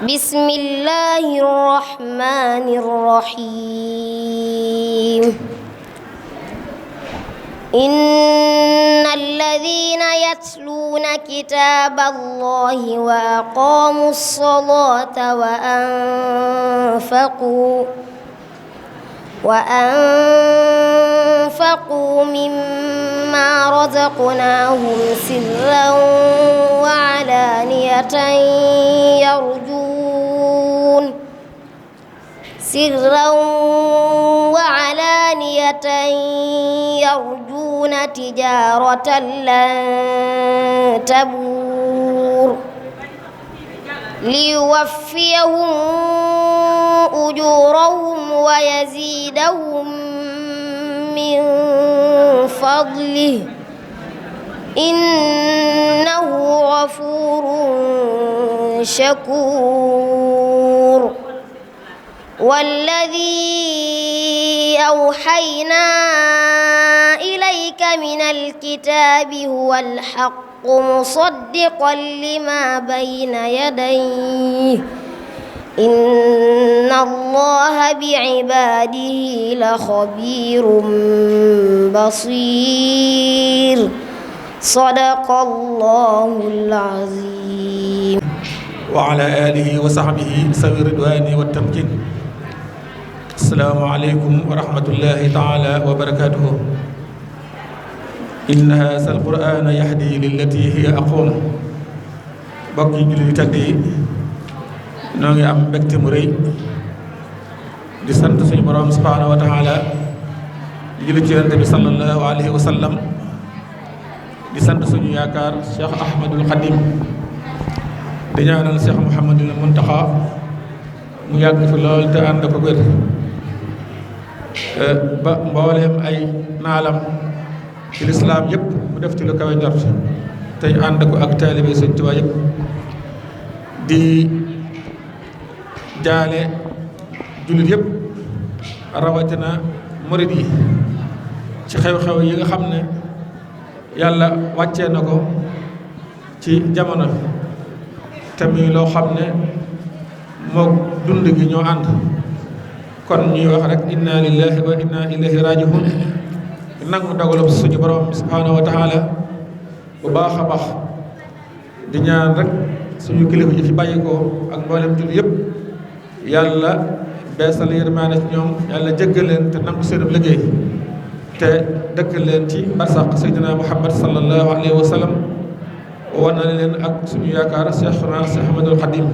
بسم الله الرحمن الرحيم إن الذين يتلون كتاب الله وأقاموا الصلاة وأنفقوا مما رزقناهم سرا وعلانية يرجون تجارة لن تبور ليوفيهم أجورهم ويزيدهم من فضله إنه غفور شكور والذي أوحينا إليك من الكتاب هو الحق مصدقا لما بين يديه إن الله بعباده لخبير بصير صدق الله العظيم وعلى آله وصحبه سوي الرضوان والتمكين. السلام عليكم ورحمة الله تعالى وبركاته. إن هذا القرآن يهدي للتي هي أقوم. bokki julli tedd yi noo ngi am mbégte mu rëy di sant suñu borom subhaanahu wa taala di julli ci Yonent bi sallallahu alayhi wa sallam di sant suñu yaakaar Cheikh Ahmadul Khadim di ñaanal Cheikh Mouhamadul Muntaxa mu yàgg fi lool te ànd ko wér ba mbooleem ay naalam ci lislaam yëpp mu def ci lu kawe njort te ñu ànd ko ak taalibe Sëñ Tuubaa yëpp di jaale jullit yëpp rawatina murid yi ci xew-xew yi nga xam ne yàlla wàccee na ko ci jamono te muy loo xam ne mook dund gi ñoo ànd kon ñuy wax rek inna lillahi wa inna ilayhi raji'un nangu dogalub suñu borom subhanahu wa taala bu baax a baax di ñaan rek suñu kilifa yi fi bàyyi ko ak mboolem jul yëpp yàlla beesal yërmaane ci ñoom yàlla jéggal leen te nangu seen liggéey te dëkkal leen ci barsaq sayyidina Muhammad sallallahu alayhi wa sallam war na leen ak suñu yaakaar Cheikhuna Cheikh Ahmadul Khadim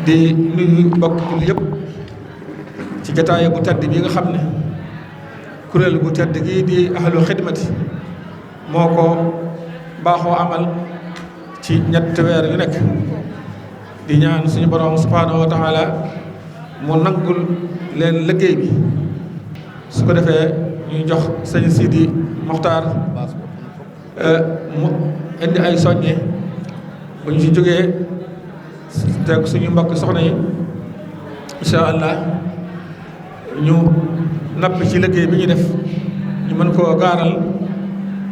di nuyu mbokk julli yëpp ci jataay bu tedd bi nga xam ne kuréel bu tedd gi di ahlu xidmati moo ko baaxoo amal ci ñetti weer yu nekk di ñaan suñu borom subhanahu wa taala mu nangul leen liggéey bi su ko defee ñuy jox sëñ Sidi Moxtaar mu indi ay soññe bu ñu ci jógee teg suñu mbokk soxna yi incha allah ñu napp ci liggéey bi ñu def ñu mën koo gaaral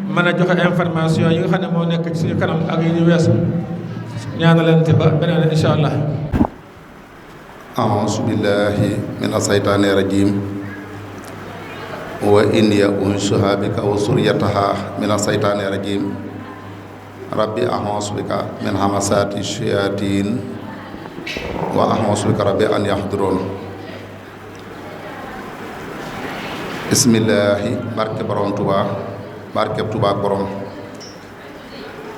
mën a joxe information yi nga xam ne moo nekk ci suñu kanam ak yi ñu weesu ñaanalante ba beneen incha allah. a'uuzu billaahi mina saytaani rajiim wa inni u'idhuha bika wa zurriyyataha mina saytaani rajiim rabbi a'uuzu bika min hamazaati shayaatiin wa a'uuzu bika rabbi an yahduruun. bismillaahi barke borom Tuubaa barke Tuubaa borom.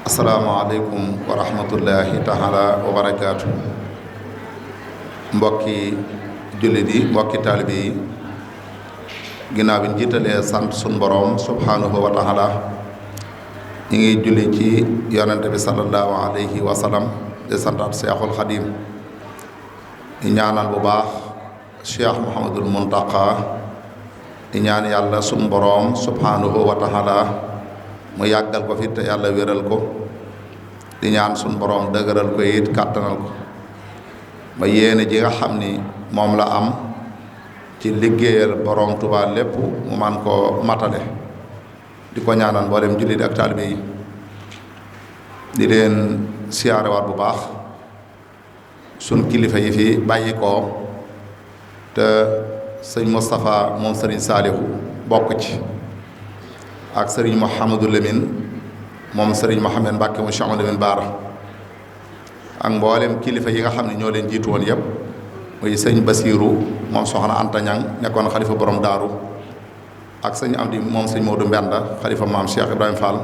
asalaamaaleykum wa rahmatullaahi taala wa barakaatu. mbokki jullit yi mbokki taalibe yi ginnaaw bi ñu jiitalee sant sun borom subhanahu wa taala ñu ngi julli ci yonente bi sallallahu alayhi wa sallam di santaat Seexul Xadim di ñaanal bu baax Cheikh Mouhamadul Muntaqa di ñaan yàlla sun borom subhanahu wa taala mu yàggal ko fi te yàlla wéral ko di ñaan sun borom dëgëral ko it kàttanal ko ba yéene ji nga xam ni moom la am ci liggéeyal borom Tuubaa lépp mu man koo matale di ko ñaanal mboolem jullit ak taalibe yi di leen siyaarewaat bu baax sun kilifa yi fi bàyyi ko te sëñ Moustapha moom sëriñ Saalihu bokk ci ak sëriñ Mouhamadou Lamine moom sëriñ Mouhamed Mbacke mu Cheikh Lamine Baara ak mboolem kilifa yi nga xam ne ñoo leen jiitu woon yëpp muy sëñ Basiiru moom soxna Anta Ñang nekkoon xalifa borom daaru ak sëñ Amdi moom sëñ Modou Mbenda xalifa maam Cheikh Ibrahima Fall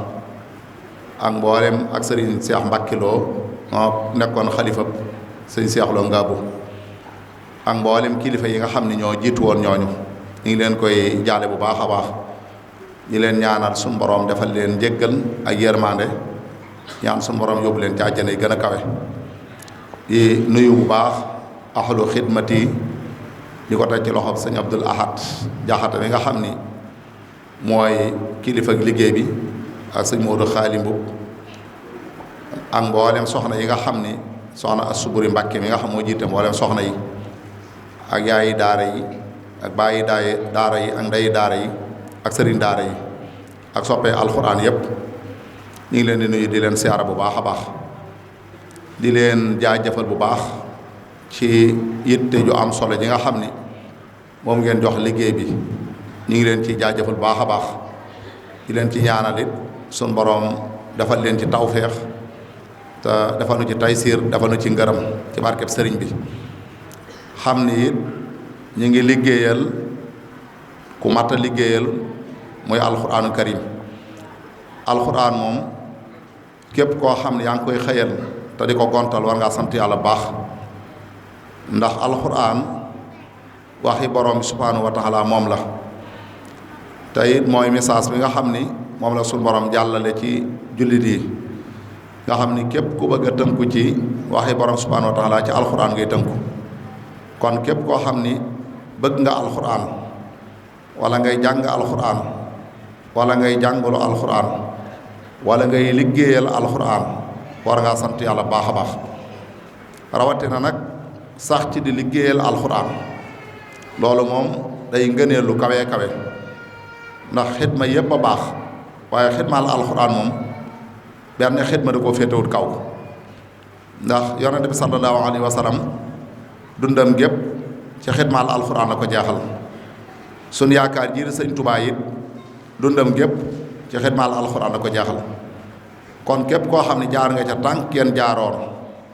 ak mboolem ak sëriñ Cheikh Mbacke Lo moo nekkoon xalifa sëñ Cheikh Lo Ngaabu ak mboolem kilifa yi nga xam ne ñoo jiitu woon ñooñu ñu ngi leen koy jaale bu baax a baax ñi leen ñaanal suñu borom defal leen njéggal ak yërmande ñaan suñu borom yóbbu leen ci àjjana yi gën a kawe di nuyu bu baax ahlu xidmati di ko teg ci loxob sëñ Abdul Ahad Jaxate mi nga xam ni mooy kilifa ak liggéey bi ak sëñ Modou Xaali Mbub ak mboolem soxna yi nga xam ni soxna Asuburi Mbàkke mi nga xam moo jiite mboolem soxna yi ak yaayi daara yi ak bàyyi daara yi ak ndeyi daara yi ak sëriñ daara yi ak soppee alxuraan yépp ñu ngi leen di nuyu di leen siyaara bu baax a baax di leen jaajëfal bu baax ci yitte ju am solo ji nga xam ni moom ngeen jox liggéey bi ñu ngi leen ci jaajëfal bu baax a baax di leen ci ñaanal it suñ boroom defal leen ci tawféex te defal nu ci taysiir defal nu ci ngërëm ci barkeb sëriñ bi xam ni it ñu ngi liggéeyal ku mat a liggéeyal muy alxuraanu karim alxuraan moom képp koo xam ne yaa ngi koy xëyal te di ko gontal war ngaa sant yàlla baax ndax alxuraan waxi borom bi subhaanahu wa taala moom la te it mooy message bi nga xam ni moom la suñu borom jàllale ci jullit yi nga xam ni képp ku bëgg a tënku ci waxi borom subhaanahu wa taala ci alxuraan ngay tënku kon képp koo xam ni bëgg nga alxuraan wala ngay jàng alxuraan wala ngay jàngalu alxuraan wala ngay liggéeyal alxuraan war ngaa sant yàlla baax a baax rawatina nag sax ci di liggéeyal alxuraan loolu moom day ngëneel lu kawe kawe ndax xidma yépp a baax waaye xidmaal alxuraan moom benn xidma da koo féetewut kaw ndax yonente bi sallallahu alayhi wa sallam dundam gépp ci xidmaal alxuraan la ko jeexal sun yaakaar ji di sëñ Tuubaa it dundam gépp ci xidmaal alxuraan la ko jeexal kon képp koo xam ne jaar nga ca tànk kenn jaaroon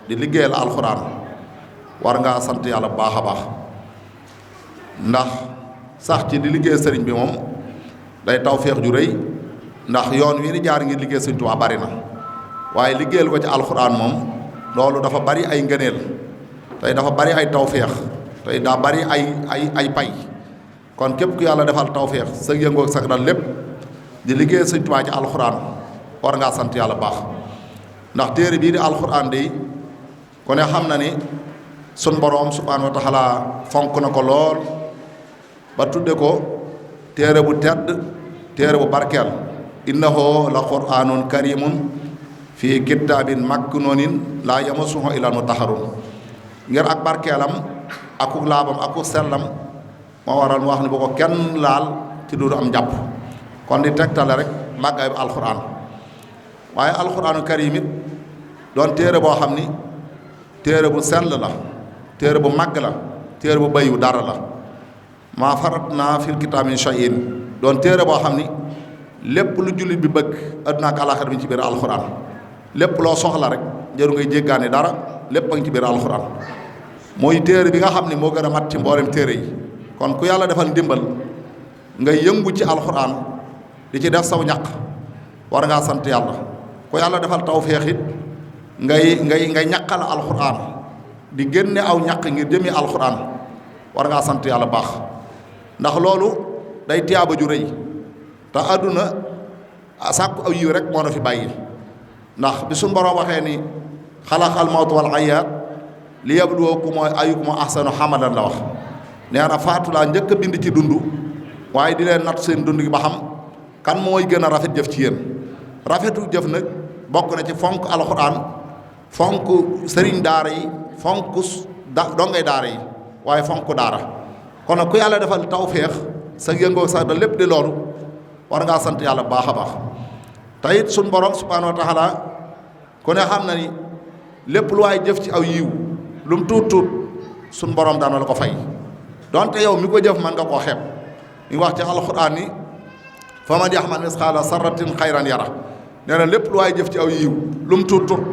di liggéeyal alxuraan war ngaa sant yàlla bu baax a baax ndax sax ci di liggéey sëriñ bi moom day taw féex ju rëy ndax yoon wi di jaar ngir liggéey sëñ Tuubaa bari na waaye liggéeyal ko ci alxuraan moom loolu dafa bari ay ngëneel tey dafa bari ay tawféex tey daa bari ay pay kon képp ku yàlla defal tawféex sa yëngoog sa dal lépp di liggéey sëñ Tuubaa ci alxuraan war ngaa sant yàlla baax ndax téere bii di alxuraan de ku ne xam na ni sun boroom subhaanahu wa taala fonk na ko lool ba tudde ko téere bu tedd téere bu barkeel innahu la quraanun karimun fii kitaabin maknuunin laa yamassuhu illal mutahharuun ngir ak barkeelam akuk laabam akuk sellam moo waral mu wax ni bu ko kenn laal ci du am jàpp kon di tegtale rek màggaay bu alxuraan waaye alxuraanu karim it doon téere boo xam ni téere bu sell la téere bu màgg la téere bu bayu dara la maa farat naa fil kitaab min shay'in doon téere boo xam ni lépp lu jullit bi bëgg adduna ak àllaaxira bi ci biir alxuraan lépp loo soxla rek jëru ngay jéggaani dara lépp a ngi ci biir alxuraan mooy téere bi nga xam ni moo gën a mat ci mboolem téere yi kon ku yàlla defal ndimbal ngay yëngu ci alxuraan di ci def saw ñaq war ngaa sant yàlla ku yàlla defal tawféex it ngay ñaqal alxuraan di génne aw ñaq ngir jëmi alxuraan war ngaa sant yàlla baax ndax loolu day tiyaaba ju rëy te àdduna sàkku aw yiw rek moo na fi bàyyi ndax bi suñ borom waxee ni xalaqal mawta wal hayaat li yabluwakum ayyukum ahsanu amalan la wax nee na faatu laa njëkk a bind ci dund waaye di leen natt seen dund gi ba xam kan mooy gën a rafet jëf ci yéen rafetu jëf nag bokk na ci fonk alxuraan fonk sëriñ daara yi fonk dongay daara yi waaye fonk daara kon nag ku yàlla defal tawféex sa yëngoo sax da lépp di loolu war ngaa sant yàlla baax a baax te it suñ borom subhaanahu wa taala ku ne xam na ni lépp lu waay jëf ci aw yiw lu mu tuut tuut suñ borom dana la ko fay donte yow mi ko jëf man nga koo xeeb ñu wax ci alxuraan ni fa man yaxmal misqaala sarratin xayran yara nee na lépp lu waay jëf ci aw yiw lu mu tuut tuut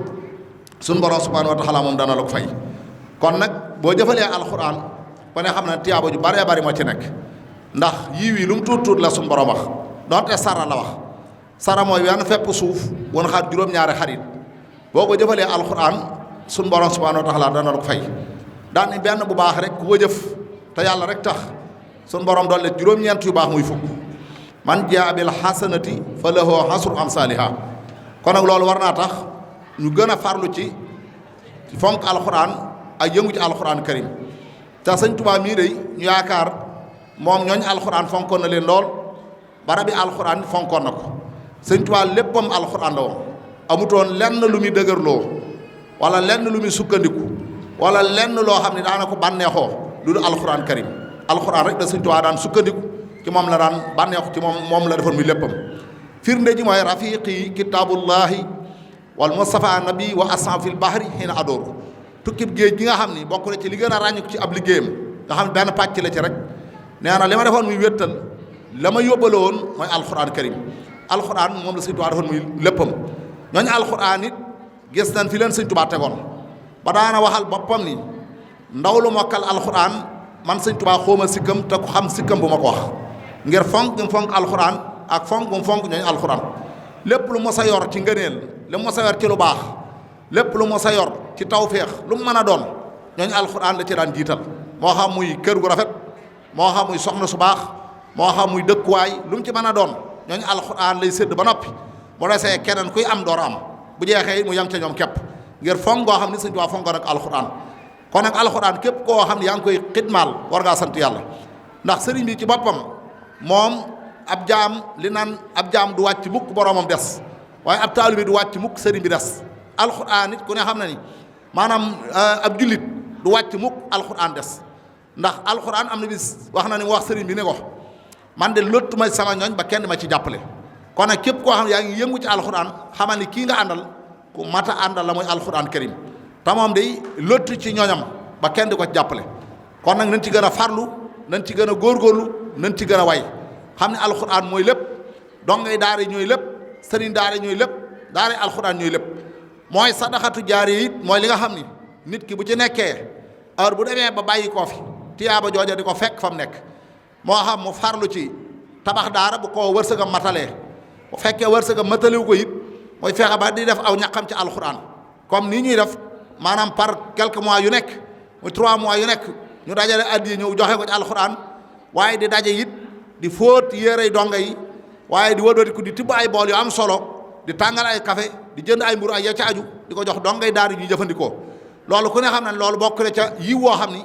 suñ borom subhaanahu wa taala moom dana la ko fay kon nag boo jëfalee alxuraan ku ne xam na tiyaaba ju baree bari moo ci nekk ndax yiw yi lu mu tuut tuut la suñ borom wax donte sara la wax sara mooy wenn fepp suuf won xaat juróom-ñaari xarit boo ko jëfalee alxuraan suñ borom subhaanahu wa taala dana la ko fay daan ni benn bu baax rek ku ko jëf te yàlla rek tax suñ borom doole juróom-ñeent yu baax muy fukk man jaa bil hasanati fa lahu hasru amsaaliha kon nag loolu war naa tax ñu gën a farlu ci fonk alxuraan ak yëngu ci alxuraan karim te sëñ Tuubaa mii day ñu yaakaar moom ñooñ alxuraan fonkoon na leen lool barabi alxuraan fonkoon na ko sëñ Tuubaa léppam alxuraan la woon amutoon lenn lu muy dëgërloo wala lenn lu muy sukkandiku wala lenn loo xam ne daana ko bànneexoo lu dul alxuraan karim alxuraan rek da sëñ Tuubaa daan sukkandiku ci moom la daan bànneexu ci moom la defoon muy léppam firnde ji mooy rafiqi kitaabullahi wal mustafa nabi wa asam fil bahri xina adooru tukkib géej gi nga xam ni bokk na ci li gën a ràññiku ci ab liggéeyam nga xam ne benn pàcc la ci rek nee na li ma defoon muy wéttal la ma yóbbale woon mooy alxuraan karim alxuraan moom la sëñ Tuubaa defoon muy léppam ñooñu alxuraan it gis nañ fi leen sëñ Tuubaa tegoon ba daana waxal boppam ni ndaw lu mokkal alxuraan man sëñ Tuubaa xooma sikkam te ku xam sikkam bu ma ko wax ngir fonk mu fonk alxuraan ak fonk mu fonk ñooñu alxuraan lépp lu mos a yor ci ngëneel lu mos a yor ci lu baax lépp lu mos a yor ci tawféex lu mu mën a doon ñooñu alxuraan la ci daan jiital moo xam muy kër gu rafet moo xam muy soxna su baax moo xam muy dëkkuwaay lu mu ci mën a doon ñooñu alxuraan lay sédd ba noppi bu desee keneen kuy am door am bu jeexee mu yem ca ñoom képp ngir fonk goo xam ni sëñ Tuubaa fonkoon ak alxuraan kon nag alxuraan képp koo xam ne yaa ngi koy xidmaal war ngaa sant yàlla ndax sëriñ bi ci boppam moom ab jaam li naan ab jaam du wàcc mukk boroomam des waaye ab taalibe du wàcc mukk sëriñ bi des alxuraan it ku ne xam na ni maanaam ab jullit du wàcc mukk alxuraan des ndax alxuraan am na bis wax na ni mu wax sëriñ bi ne ko man de lottu ma sama ñooñ ba kenn ma ci jàppale kon nag képp koo xam ne yaa ngi yëngu ci alxuraan xamal ni kii nga àndal ku mat a àndal la mooy alxuraan karim te moom day lottu ci ñooñam ba kenn di ko ci jàppale kon nag nañ ci gën a farlu nañ ci gën a góorgóorlu nañ ci gën a way xam ne alxuraan mooy lépp dongay daara ñooy lépp sëriñ daara ñooy lépp daara alxuraan ñooy lépp mooy sadaxatu jaari it mooy li nga xam ni nit ki bu ci nekkee heure bu demee ba bàyyi koo fi tiyaaba jooja di ko fekk fa mu nekk moo xam mu farlu ci tabax daara bu ko wërsëgam matalee bu fekkee wërsëgam mataliw ko it mooy fexe ba di def aw ñaqam ci alxuraan comme nii ñuy def maanaam par quelques mois yu nekk muy 3 mois yu nekk ñu dajale addi ñëw joxe ko ci alxuraan waaye di daje it di fóot yérey donga yi waaye di wëlbatiku di tibb ay bool yu am solo di tàngal ay café di jënd ay mburu ay ya ca aju di ko jox dongay daara ñuy jëfandikoo loolu ku ne xam ne loolu bokk na ca yiw woo xam ni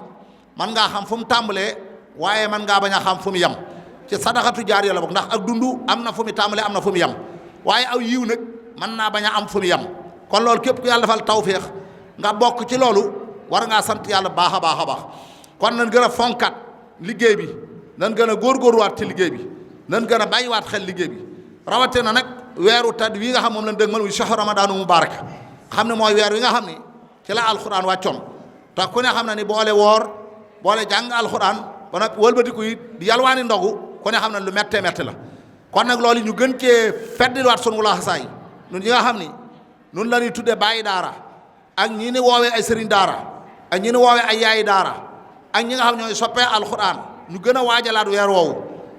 man ngaa xam fu mu tàmbalee waaye man ngaa bañ a xam fu mu yem ci sadaxatu jaar la bokk ndax ak dundu am na fu mu tàmbalee am na fu mu yem waaye aw yiw nag mën naa bañ a am fu mu yem kon loolu képp ku yàlla defal tawféex nga bokk ci loolu war ngaa sant yàlla baax a baax a baax kon nañ gën a fonkat liggéey bi nan gën a góorgóorluwaat ci liggéey bi nan gën a bàyyiwaat xel liggéey bi rawate na nag weeru tàdd wi nga xam moom lañ dëgg mal muy shahru ramadaanu mubarak xam ne mooy weer wi nga xam ni ci la alxuraan wàccoon te ku ne xam na ni boole woor boole jàng alxuraan ba nag wëlbatiku it di yalwaani ndogu ku ne xam ne lu méttee métti la kon nag loolu ñu gën cee feddiliwaat sunu laxasaay ñun ñi nga xam ni nun la ñuy tuddee bàyyi daara ak ñi ni woowee ay sëriñ daara ak ñi ni woowee ay yaayi daara ak ñi nga xam ñooy soppee alxuraan ñu gën a waajalaat weer woowu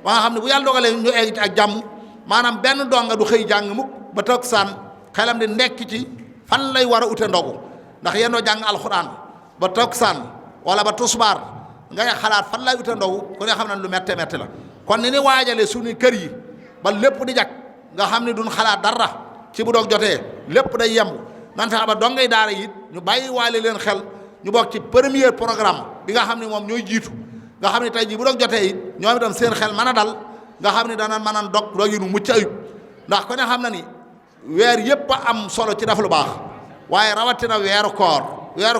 ba nga xam ne bu yàlla dogalee ñu egg ci ak jàmm maanaam benn donga du xëy jàng mukk ba toog saan xelam di nekk ci fan lay war a ute ndogu ndax yéen doo jàng alxuraan ba toog saan wala ba tusbaar ngay xalaat fan lay ute ndogu ku ne xam ne lu métte métti la kon ni ni waajalee suñu kër yi ba lépp di jag nga xam ne duñ xalaat dara ci bu doog jotee lépp day yemb nan fexe ba dongay daara it ñu bàyyi waale leen xel ñu bokk ci premier programme bi nga xam ne moom ñooy jiitu nga xam ne tey jii bu doog jotee it ñoom itam seen xel mën a dal nga xam ne dana mën a dog yi nu mucc ayib ndax ko ne xam na ni weer yëpp a am solo ci def lu baax waaye rawatina weeru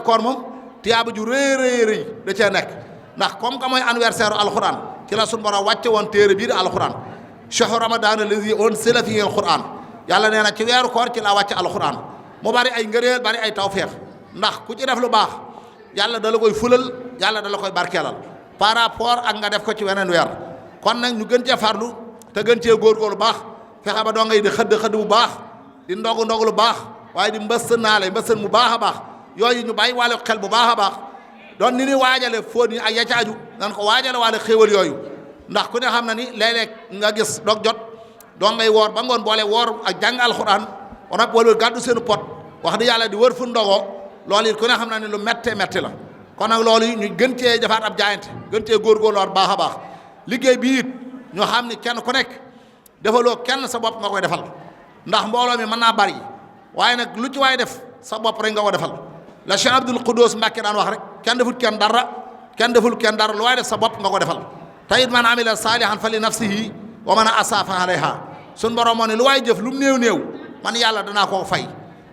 koor moom tiyaaba ju rëy da cee nekk ndax comme que mooy anniversaire alxuraan ci la sunu borom wàcce woon téere bii di alxuraan shahru ramadan allazi unzila fihi alxuraan yàlla nee na ci weeru koor ci la wàcce alxuraan mu bari ay ngëneel bari ay tawféex ndax ku ci def lu baax yàlla da la koy fulal yàlla da la koy barkeelal par rapport ak nga def ko ci weneen weer kon nag ñu gën cee farlu te gën cee góorgóorlu baax fexe ba doo ngay di xëdd bu baax di ndogu lu baax waaye di mbësën mu baax a baax yooyu ñu bàyyi waale xel bu baax a baax doon ni ni waajale fóot yi ak ya ca aju nan ko waajale waale xéewal yooyu ndax ku ne xam na ni léeg-léeg nga gis dog jot doo ngay woor ba ngoon boole woor ak jàng alxuraan wala wala gàddu seenu pot wax di yàlla di wër fu ndogoo loolu it ku ne xam na ni lu méttee métti la kon nag loolu yi ñu gën cee defaat ab jaayante gën cee góorgóorluwaat baax a baax liggéey bi it ñu xam ni kenn ku nekk defaloo kenn sa bopp nga koy defal ndax mbooloo mi mën naa bari waaye nag lu ci waay def sa bopp rek nga ko defal la Cheikh Abdoul Khoudous Mbacké daan wax rek kenn deful kenn dara lu waay def sa bopp nga ko defal te it man amila saalihan fa li nafsihi wa man asaa fa alayha sun borom moo ne lu waay jëf lu mu néew man yàlla danaa koo fay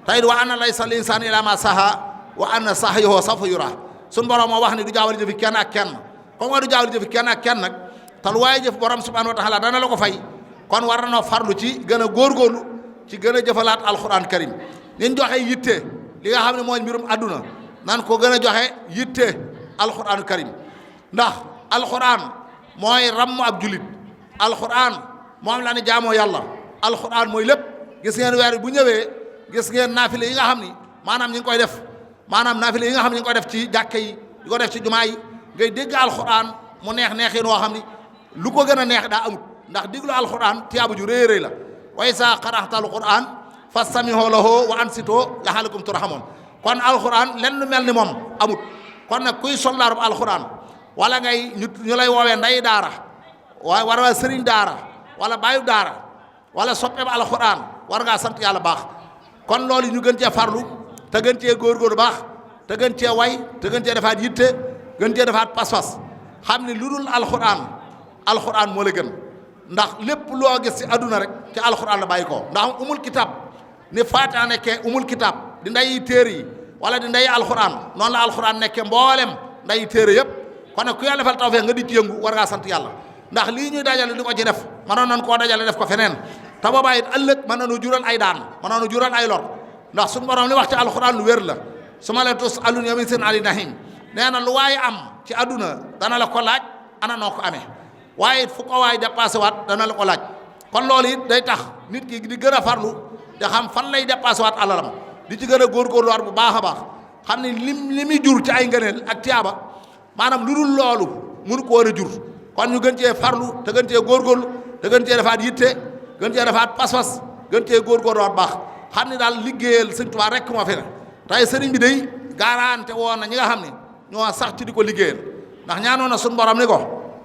te it wa anna laysa lil insaani illaa maa sahaa wa anna sa'yahu sawfa yuraa sun borom moo wax ni du jaawale jëfi kenn ak kenn comme du jaawale jëfi kenn ak kenn nag te lu waay jëf borom subhanahu wa taala dana la ko fay kon war na farlu ci gën a góorgóorlu ci gën a jëfalaat alquran karim niñ joxe yitte li nga xam ne mooy mbirum àdduna nan ko gën a joxe yitte alquran karim ndax alquran mooy ramm ab julit alquran moom la ne jaamoo yàlla alquran mooy lépp gis ngeen weer bu ñëwee gis ngeen naafile yi nga xam ni maanaam ñi ngi koy def naafile yi nga xam ne ñi ngi koy def ci jàkka yi di ko def ci jumaa yi ngay dégg alquran mu neexin woo xam ni lu ko gën a neex daa amut ndax diglu alquran tiyaabu ju rëy la wa izaa qara'ta alquran fastami'u lahu wa ansitu la'allakum turhamun kon alquran lenn lu mel ni moom amut kon nag kuy soldaarub alquran wala ngay ñu lay woowee nday daara waaye war a sëriñ daara wala baayu daara wala soppeeb alquran war ngaa sant yàlla baax kon loolu ñu gën cee farlu te gën cee góorgóorlu baax te gën cee way te gën cee defaat yitte gën cee defaat pas-pas xam ni lu dul alquran moo la gën ndax lépp loo gis ci àdduna rek ci alquran la bàyyi ko ndax umul kitab ni Faatiha nekkee umul kitab di ndeyi téere yi wala di ndeyi alquran noonu la alquran nekkee mboolem ndeyi téere yëpp kon nag ku yàlla defal tawfeex nga di ci yëngu war ngaa sant yàlla ndax lii ñuy dajale di ko ci def mënoon nañ koo dajale def ko feneen te boobaa it ëllëg mën nañu jural ay daan mën nañu jural ay lor ndax suñu borom li wax ci alquran lu wér la su ma leen tus'aluuna yawma idhin ani na'iim nee na lu waaye am ci àdduna dana la ko laaj ana noo ko amee waaye it fu ko waay dépassé waat dana la ko laaj kon loolu it day tax nit ki di gën a farlu te xam fan lay dépassé waat alalam di ci gën a góorgóorluwaat bu baax a baax xam ne li muy jur ci ay ngëneel ak tiyaaba maanaam lu dul loolu mënu ko war a jur kon ñu gën cee farlu te gën cee góorgóorlu te gën cee defaat yitte gën cee defaat pas-pas gën cee góorgóorluwaat baax xam ne daal liggéeyal sëñ Tuubaa rek moo fi ne tey sëriñ bi day garanté woon na ñi nga xam ne ñoo sax ci di ko liggéeyal ndax ñaanoon na suñu borom ni ko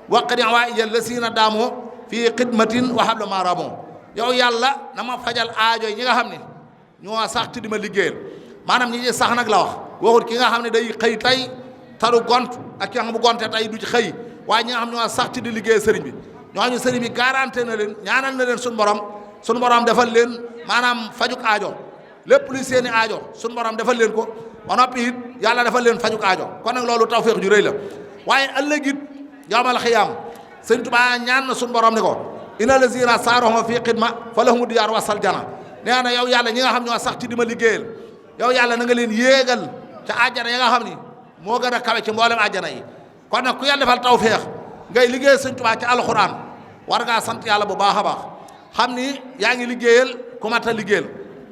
waqdi hawaa'ija llasiina daamoo fii xidmatin wa habla maa raamoo yow yàlla na ma fajal aajo yi ñi nga xam ne ñoo sax ci di ma liggéeyal maanaam ñi ci sax nag la wax waxul ki nga xam ne day xëy tey taru gont ak ki nga xam bu gonte tey du ci xëy waaye ñi nga xam ñoo sax ci di liggéeyal sëriñ bi ñooñu sëriñ bi garanté na leen ñaanal na leen suñu borom defal leen maanaam fajuk aajo lépp luy seeni aajo suñu borom defal leen ko ba noppi it yàlla defal leen fajuk aajo kon nag loolu tawfeex ju rëy la waaye ëllëg it yawmal xiyaam sëñ Tuubaa ñaan na suñu borom ni ko inna lazina saarahum fii xidma fa lahumu diyaar wasal jana nee na yow yàlla ñi nga xam ñoo sax ci di ma liggéeyal yow yàlla na nga leen yéegal ca àjjana yi nga xam ni moo gën a kawe ci mboolem àjjana yi kon nag ku yàlla defal tawfeex ngay liggéeyal sëñ Tuubaa ci alxuraan war ngaa sant yàlla bu baax a baax xam ni yaa ngi liggéeyal ku mat a liggéeyal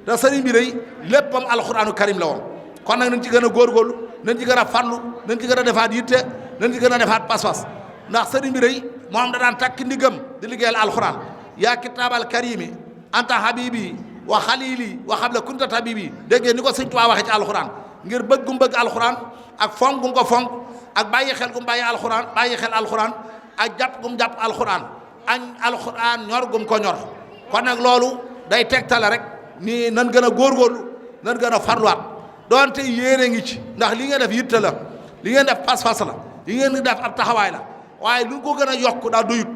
te sëriñ bi day léppam alxuraanu karim la woon kon nag nañ ci gën a góorgóorlu nañ ci gën a farlu nañ ci gën a defaat yitte nañ ci gën a defaat pas-pas ndax sëriñ bi day moom da daan takk ndigam di liggéeyal alxuraan yaa kitaabal karimi anta habibi wa xalili wa xabla kunta tabibi dégg ngeen ni ko sëñ Tuubaa waxee ci alxuraan ngir bëggum bëgg alxuraan ak fonk gum ko fonk ak bàyyi xel gum bàyyi xel alxuraan ak jàpp gum jàpp alxuraan ak alxuraan ñor gum ko ñor kon nag loolu day tegtale rek ni nan gën a góorgóorlu nan gën a farluwaat doonte yéene ngi ci ndax li ngeen def yitte la li ngeen def pas-pas la li ngeen def ab taxawaay la waaye lu ko gën a yokk daa doyut